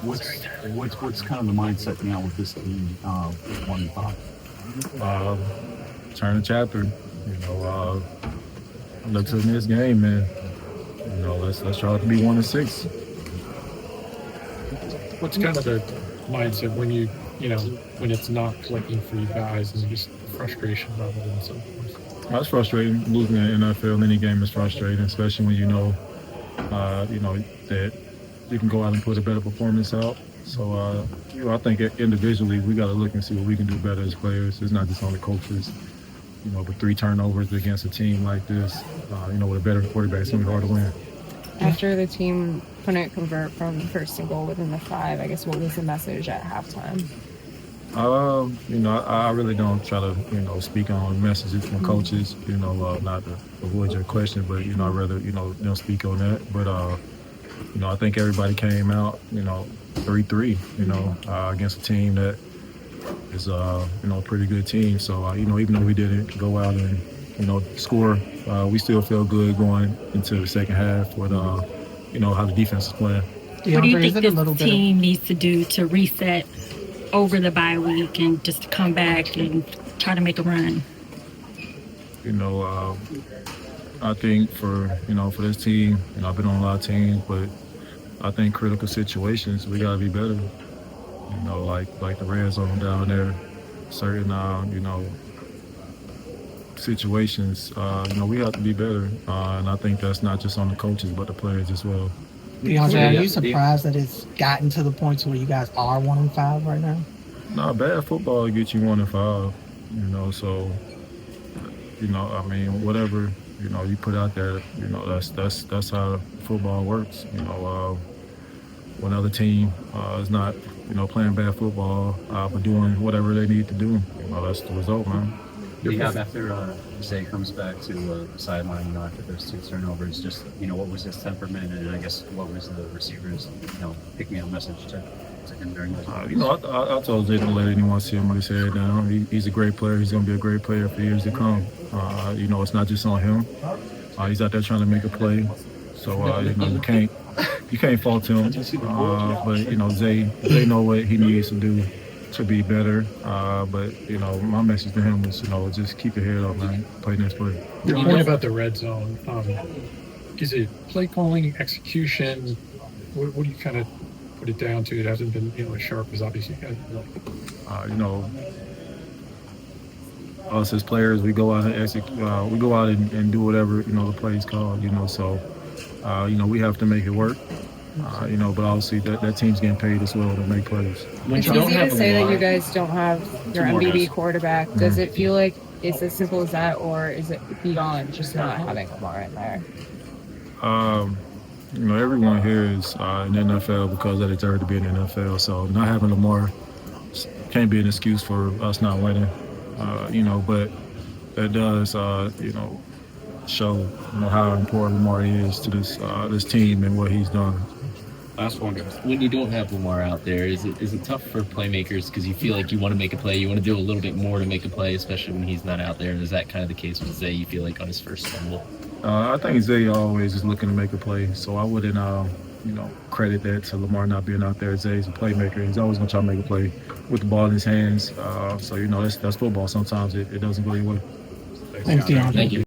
What's kind of the mindset now with this team with 1-5? Uh, Turn the chapter. Look to the next game, man. Let's try to be 1-6. What's kind of the mindset when when it's not clicking for you guys? Is it just frustration rather than something? That's frustrating. Losing in the NFL, any game is frustrating, especially when you know that you can go out and put a better performance out. So, I think individually we got to look and see what we can do better as players. It's not just on the coaches. With 3 turnovers against a team like this, with a better quarterback, it's going to be hard to win. After the team couldn't convert from first and goal within the 5, I guess what was the message at halftime? I really don't try to, speak on messages from coaches, not to avoid your question, but, I'd rather, don't speak on that. But, I think everybody came out, 3-3, against a team that is, a pretty good team. So, even though we didn't go out and, score, we still feel good going into the second half with, how the defense is playing. What do you think this team needs to do to reset over the bye week and just to come back and try to make a run? I think for this team, I've been on a lot of teams, but I think critical situations, we got to be better. Like the red zone down there, certain, situations, we have to be better. And I think that's not just on the coaches, but the players as well. DeAndre, are you surprised that it's gotten to the point where you guys are 1-5 right now? No, bad football gets you 1-5, so, whatever, you put out there, that's how football works. When other team is not, playing bad football, but doing whatever they need to do, that's the result, man. After Zay comes back to the sideline, after those 2 turnovers, just, what was his temperament, and I guess what was the receivers, picking up message to him during those moments? I told Zay to let anyone see him when he said down. He's a great player. He's going to be a great player for years to come. It's not just on him. He's out there trying to make a play. So, you can't fault him. But, Zay know what he needs to do to be better. But, my message to him is, just keep your head up, man. Play next play. Your point about the red zone, is it play calling, execution? What do you kind of put it down to? It hasn't been, as sharp as obviously you guys like. Us as players, we go out and execute. We go out and do whatever, the play's called, so, we have to make it work. But obviously that team's getting paid as well to make plays. It's easy to say that you guys don't have your MVP quarterback. Does it feel like it's as simple as that, or is it beyond just not having Lamar in there? Everyone here is in the NFL because they deserve to be in the NFL. So not having Lamar can't be an excuse for us not winning. But that does, show how important Lamar is to this team and what he's done. Last one. When you don't have Lamar out there, is it tough for playmakers because you feel like you want to make a play, you want to do a little bit more to make a play, especially when he's not out there? And is that kind of the case with Zay, you feel like, on his first fumble? I think Zay always is looking to make a play, so I wouldn't, credit that to Lamar not being out there. Zay's a playmaker. He's always going to try to make a play with the ball in his hands. So, that's football. Sometimes it doesn't go your way. Thanks, DeAndre. Thank you.